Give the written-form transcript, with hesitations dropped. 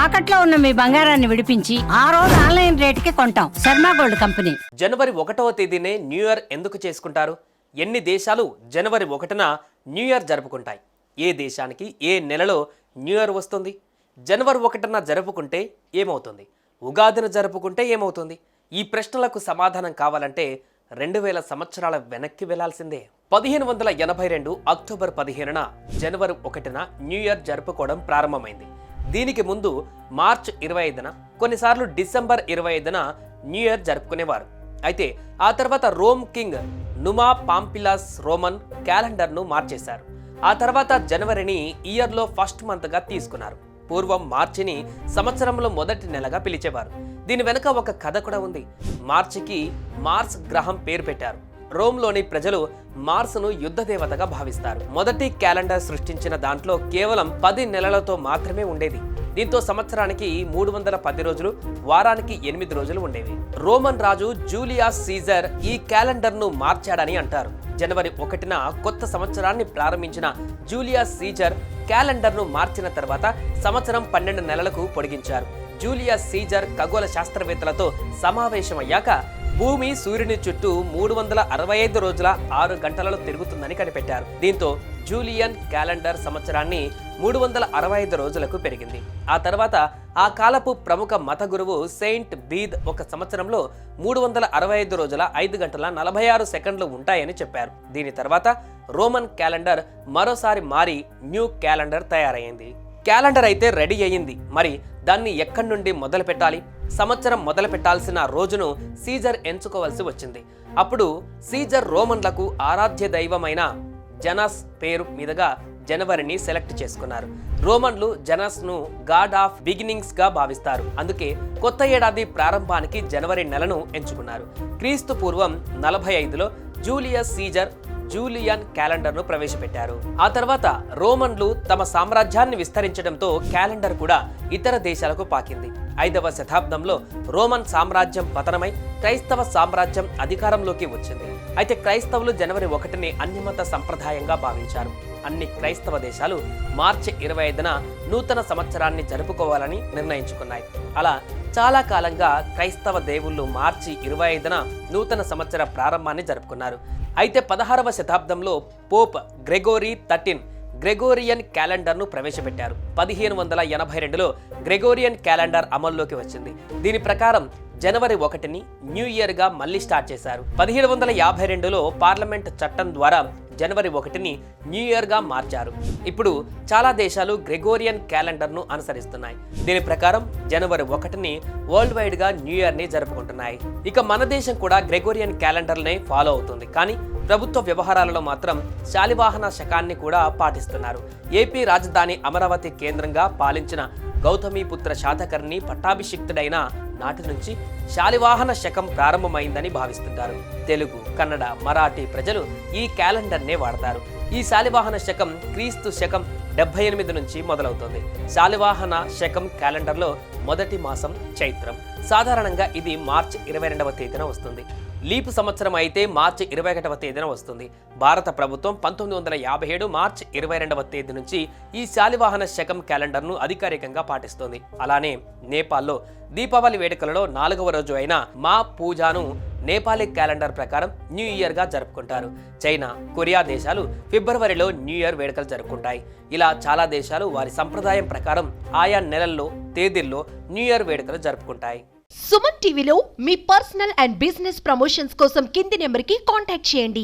తాకట్లో ఉన్న మీ బంగారాన్ని విడిపించి ఆ రోజు ఆన్లైన్ రేటుకి కొంటాం. Sharma gold company. జనవరి 1వ తేదీనే న్యూ ఇయర్ ఎందుకు చేసుకుంటారు? ఎన్ని దేశాలు జనవరి 1న న్యూ ఇయర్ జరుపుకుంటాయి? ఏ దేశానికి ఏ నెలలో న్యూ ఇయర్ వస్తుంది? జనవరి 1న జరుపుకుంటే ఏమవుతుంది? ఉగాదిని జరుపుకుంటే ఏమవుతుంది? ఈ ప్రశ్నలకు సమాధానం కావాలంటే 2000 సంవత్సరాల వెనక్కి వెళ్లాల్సిందే. 1582 అక్టోబర్ 15న జనవరి 1న న్యూ ఇయర్ జరుపుకోవడం ప్రారంభమైంది. దీనికి ముందు మార్చ్ 25న, కొన్నిసార్లు డిసెంబర్ 25న న్యూ ఇయర్ జరుపుకునేవారు. అయితే ఆ తర్వాత రోమ్ కింగ్ నుమా పాంపిలస్ రోమన్ క్యాలెండర్ను మార్చేశారు. ఆ తర్వాత జనవరిని ఇయర్లో ఫస్ట్ మంత్గా తీసుకున్నారు. పూర్వం మార్చిని సంవత్సరంలో మొదటి నెలగా పిలిచేవారు. దీని వెనుక ఒక కథ కూడా ఉంది. మార్చికి మార్స్ గ్రహం పేరు పెట్టారు. రోమ్లోని ప్రజలు మార్స్ను యుద్ధ దేవతగా భావిస్తారు. మొదటి క్యాలెండర్ సృష్టించిన దాంట్లో కేవలం 10 నెలలతో మాత్రమే ఉండేది. దీంతో సంవత్సరానికి 310 రోజులు, వారానికి 8 రోజులు ఉండేవి. రోమన్ రాజు జూలియస్ సీజర్ ఈ క్యాలెండర్ను మార్చాడని అంటారు. జనవరి 1న కొత్త సంవత్సరాన్ని ప్రారంభించిన జూలియస్ సీజర్ క్యాలెండర్ను మార్చిన తర్వాత సంవత్సరం 12 నెలలకు పొడిగించారు. జూలియస్ సీజర్ ఖగోళ శాస్త్రవేత్తలతో సమావేశమయ్యాక భూమి సూర్యుని చుట్టూ 365 రోజుల 6 గంటలలో తిరుగుతుందని కనిపెట్టారు. దీంతో జూలియన్ క్యాలెండర్ సంవత్సరాన్ని 365 రోజులకు పెరిగింది. ఆ తర్వాత ఆ కాలపు ప్రముఖ మత గురువు సెయింట్ బీద్ ఒక సంవత్సరంలో 365 రోజుల 5 గంటల 46 సెకండ్లు ఉంటాయని చెప్పారు. దీని తర్వాత రోమన్ క్యాలెండర్ మరోసారి మారి న్యూ క్యాలెండర్ తయారైంది. క్యాలెండర్ అయితే రెడీ అయ్యింది. మరి దాన్ని ఎక్కడి నుండి మొదలు పెట్టాలి? సంవత్సరం మొదలు పెట్టాల్సిన రోజును సీజర్ ఎంచుకోవాల్సి వచ్చింది. అప్పుడు సీజర్ రోమన్లకు ఆరాధ్య దైవమైన జనస్ పేరు మీదుగా జనవరిని సెలెక్ట్ చేసుకున్నారు. రోమన్లు జనస్ను గాడ్ ఆఫ్ బిగినింగ్స్ గా భావిస్తారు. అందుకే కొత్త ఏడాది ప్రారంభానికి జనవరి నెలను ఎంచుకున్నారు. క్రీస్తు పూర్వం 45లో జూలియస్ సీజర్ జూలియన్ క్యాలెండర్ను ప్రవేశపెట్టారు. ఆ తర్వాత రోమన్లు తమ సామ్రాజ్యాన్ని విస్తరించడంతో క్యాలెండర్ కూడా ఇతర దేశాలకు పాకింది. 5వ శతాబ్దంలో రోమన్ సామ్రాజ్యం పతనమై క్రైస్తవ సామ్రాజ్యం అధికారంలోకి వచ్చింది. అయితే క్రైస్తవులు జనవరి 1ని అన్యమత సంప్రదాయంగా భావించారు. అన్ని క్రైస్తవ దేశాలు మార్చి 25న నూతన సంవత్సరాన్ని జరుపుకోవాలని నిర్ణయించుకున్నాయి. అలా చాలా కాలంగా క్రైస్తవ దేవుళ్ళు మార్చి 25న నూతన సంవత్సర ప్రారంభాన్ని జరుపుకున్నారు. అయితే 16వ శతాబ్దంలో పోప్ గ్రెగోరీ 13 గ్రెగోరియన్ క్యాలెండర్ను ప్రవేశపెట్టారు. 1582లో గ్రెగోరియన్ క్యాలెండర్ అమల్లోకి వచ్చింది. దీని ప్రకారం జనవరి 1ని న్యూ ఇయర్గా మళ్ళీ స్టార్ట్ చేశారు. 1752లో పార్లమెంట్ చట్టం ద్వారా జనవరి 1ని న్యూ ఇయర్గా మార్చారు. ఇప్పుడు చాలా దేశాలు గ్రెగోరియన్ క్యాలెండర్ను అనుసరిస్తున్నాయి. దీని ప్రకారం జనవరి 1ని వరల్డ్ వైడ్గా న్యూ ఇయర్ని జరుపుకుంటున్నాయి. ఇక మన దేశం కూడా గ్రెగోరియన్ క్యాలెండర్నే ఫాలో అవుతుంది. కానీ ప్రభుత్వ వ్యవహారాలలో మాత్రం శాలివాహన శకాన్ని కూడా పాటిస్తున్నారు. ఏపీ రాజధాని అమరావతి కేంద్రంగా పాలించిన గౌతమిపుత్ర శాతకర్ణి పట్టాభిషిక్తుడైన నాటి నుంచి శాలివాహన శకం ప్రారంభమైందని భావిస్తుంటారు. తెలుగు, కన్నడ, మరాఠీ ప్రజలు ఈ క్యాలెండర్నే వాడతారు. ఈ శాలివాహన శకం క్రీస్తు శకం 78 నుంచి మొదలవుతుంది. శాలివాహన శకం క్యాలెండర్లో మొదటి మాసం చైత్రం. సాధారణంగా ఇది మార్చి 22వ తేదీన వస్తుంది. లీపు సంవత్సరం అయితే మార్చి 21వ తేదీన వస్తుంది. భారత ప్రభుత్వం 1957 మార్చి 22వ తేదీ నుంచి ఈ శాలివాహన శకం క్యాలెండర్ను అధికారికంగా పాటిస్తోంది. అలానే నేపాల్లో దీపావళి వేడుకలలో 4వ రోజు అయిన మా పూజాను నేపాలీ క్యాలెండర్ ప్రకారం న్యూ ఇయర్గా జరుపుకుంటారు. చైనా, కొరియా దేశాలు ఫిబ్రవరిలో న్యూ ఇయర్ వేడుకలు జరుపుకుంటాయి. ఇలా చాలా దేశాలు వారి సంప్రదాయం ప్రకారం ఆయా నెలల్లో తేదీల్లో న్యూ ఇయర్ వేడుకలు జరుపుకుంటాయి. సుమన్ టీవీలో మీ పర్సనల్ అండ్ బిజినెస్ ప్రమోషన్స్ కోసం కింది నెంబర్కి కాంటాక్ట్ చేయండి.